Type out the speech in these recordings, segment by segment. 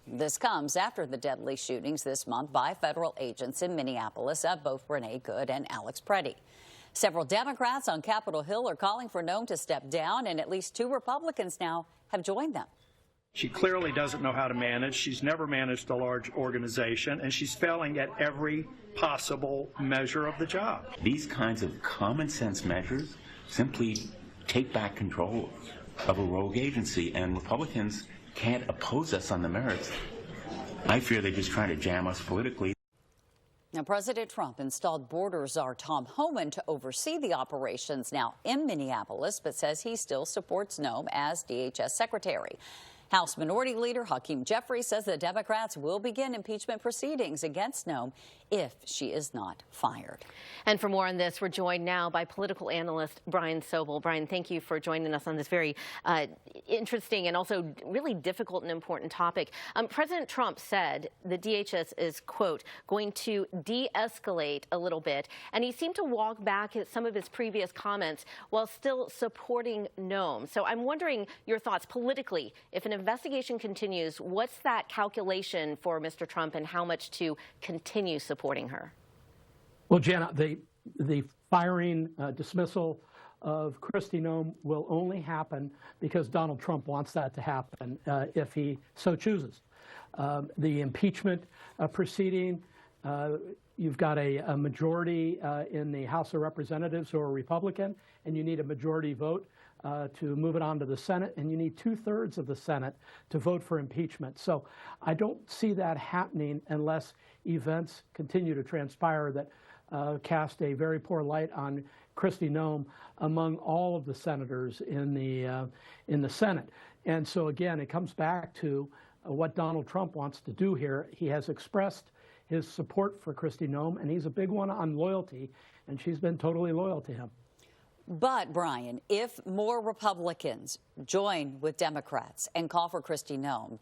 This comes after the deadly shootings this month by federal agents in Minneapolis of both Renee Good and Alex Preddy. Several Democrats on Capitol Hill are calling for Noem to step down, and at least 2 Republicans now have joined them. She clearly doesn't know how to manage. She's never managed a large organization, and she's failing at every possible measure of the job. These kinds of common sense measures simply take back control of a rogue agency, and Republicans can't oppose us on the merits. I fear they're just trying to jam us politically. Now, President Trump installed border czar Tom Homan to oversee the operations now in Minneapolis, but says he still supports Noem as DHS secretary. House Minority Leader Hakeem Jeffries says the Democrats will begin impeachment proceedings against Noem if she is not fired. And for more on this, we're joined now by political analyst Brian Sobel. Brian, thank you for joining us on this very interesting and also really difficult and important topic. President Trump said the DHS is, quote, going to de-escalate a little bit, and he seemed to walk back at some of his previous comments while still supporting Noem. So I'm wondering your thoughts politically. If an investigation continues, what's that calculation for Mr. Trump and how much to continue supporting her? Well, Jana, the firing, dismissal of Kristi Noem will only happen because Donald Trump wants that to happen if he so chooses. The impeachment proceeding, you've got a majority in the House of Representatives who are Republican, and you need a majority vote to move it on to the Senate, and you need 2/3 of the Senate to vote for impeachment. So I don't see that happening unless events continue to transpire that cast a very poor light on Kristi Noem among all of the senators in the Senate. And so again, it comes back to what Donald Trump wants to do here. He has expressed his support for Kristi Noem, and he's a big one on loyalty, and she's been totally loyal to him. But, Brian, if more Republicans join with Democrats and call for Kristi Noem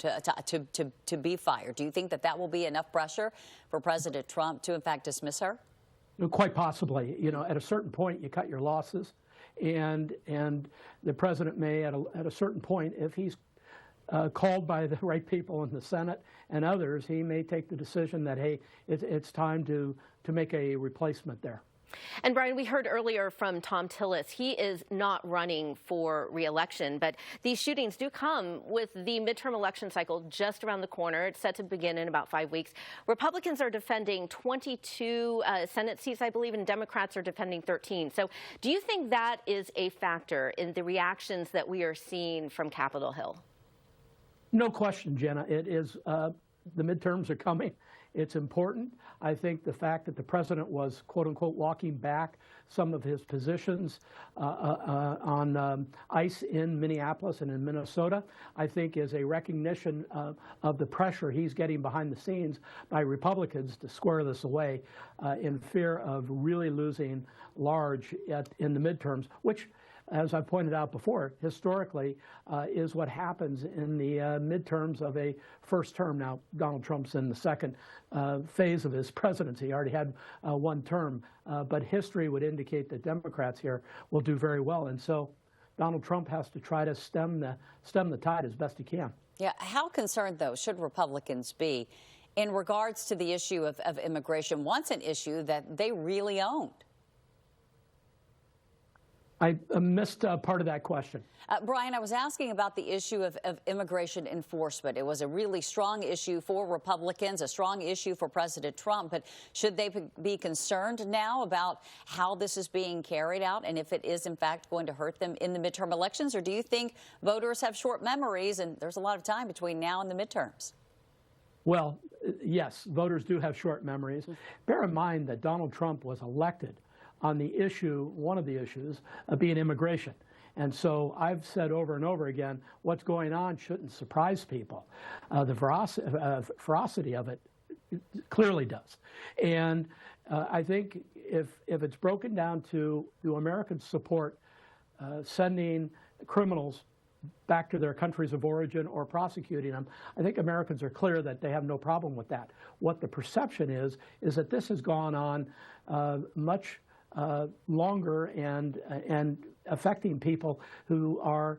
to be fired, do you think that that will be enough pressure for President Trump to, in fact, dismiss her? Quite possibly. You know, at a certain point, you cut your losses, and the president may, at a certain point, if he's called by the right people in the Senate and others, he may take the decision that, hey, it's time to make a replacement there. And Brian, we heard earlier from Tom Tillis, he is not running for re-election, but these shootings do come with the midterm election cycle just around the corner. It's set to begin in about 5 weeks. Republicans are defending 22 Senate seats, I believe, and Democrats are defending 13. So do you think that is a factor in the reactions that we are seeing from Capitol Hill? No question, Jenna. It is, the midterms are coming. It's important. I think the fact that the president was, quote unquote, walking back some of his positions on ICE in Minneapolis and in Minnesota, I think is a recognition of the pressure he's getting behind the scenes by Republicans to square this away in fear of really losing large in the midterms, which, as I pointed out before, historically is what happens in the midterms of a first term. Now, Donald Trump's in the second phase of his presidency. He already had one term, but history would indicate that Democrats here will do very well. And so Donald Trump has to try to stem the tide as best he can. Yeah. How concerned, though, should Republicans be in regards to the issue of immigration, once an issue that they really owned? I missed part of that question. Brian, I was asking about the issue of immigration enforcement. It was a really strong issue for Republicans, a strong issue for President Trump. But should they be concerned now about how this is being carried out and if it is, in fact, going to hurt them in the midterm elections? Or do you think voters have short memories and there's a lot of time between now and the midterms? Well, yes, voters do have short memories. Bear in mind that Donald Trump was elected on the issue, one of the issues, of being immigration. And so I've said over and over again, what's going on shouldn't surprise people. The ferocity of it clearly does. And I think if it's broken down to, do Americans support sending criminals back to their countries of origin or prosecuting them, I think Americans are clear that they have no problem with that. What the perception is that this has gone on much longer and affecting people who are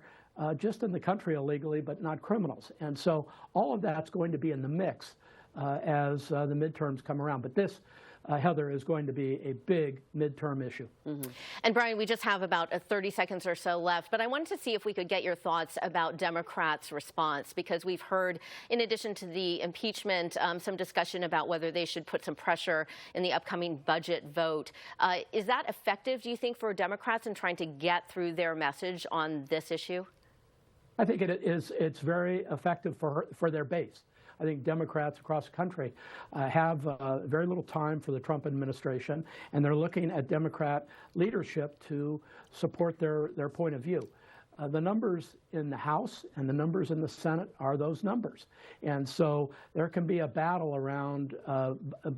just in the country illegally, but not criminals. And so all of that's going to be in the mix as the midterms come around. But this, Heather, is going to be a big midterm issue. And Brian, we just have about 30 seconds or so left, but I wanted to see if we could get your thoughts about Democrats' response, because we've heard, in addition to the impeachment, some discussion about whether they should put some pressure in the upcoming budget vote. Is that effective, do you think, for Democrats in trying to get through their message on this issue? I think it is. It's very effective for their base. I think Democrats across the country have very little time for the Trump administration, and they're looking at Democrat leadership to support their point of view. The numbers in the House and the numbers in the Senate are those numbers. And so there can be a battle around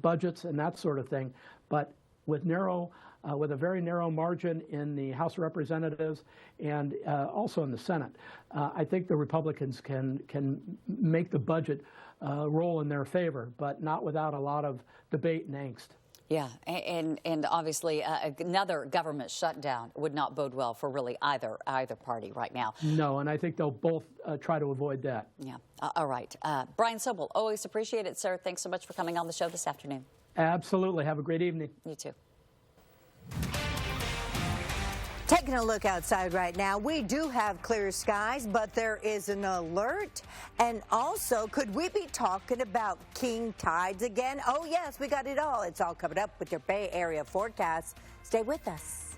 budgets and that sort of thing, but with a very narrow margin in the House of Representatives and also in the Senate, I think the Republicans can make the budget roll in their favor, but not without a lot of debate and angst. Yeah, and obviously another government shutdown would not bode well for really either party right now. No, and I think they'll both try to avoid that. Yeah. All right. Brian Sobel, always appreciate it, sir. Thanks so much for coming on the show this afternoon. Absolutely. Have a great evening. You too. Taking a look outside right now, we do have clear skies, but there is an alert. And also, could we be talking about king tides again? Oh, yes, we got it all. It's all coming up with your Bay Area forecast. Stay with us.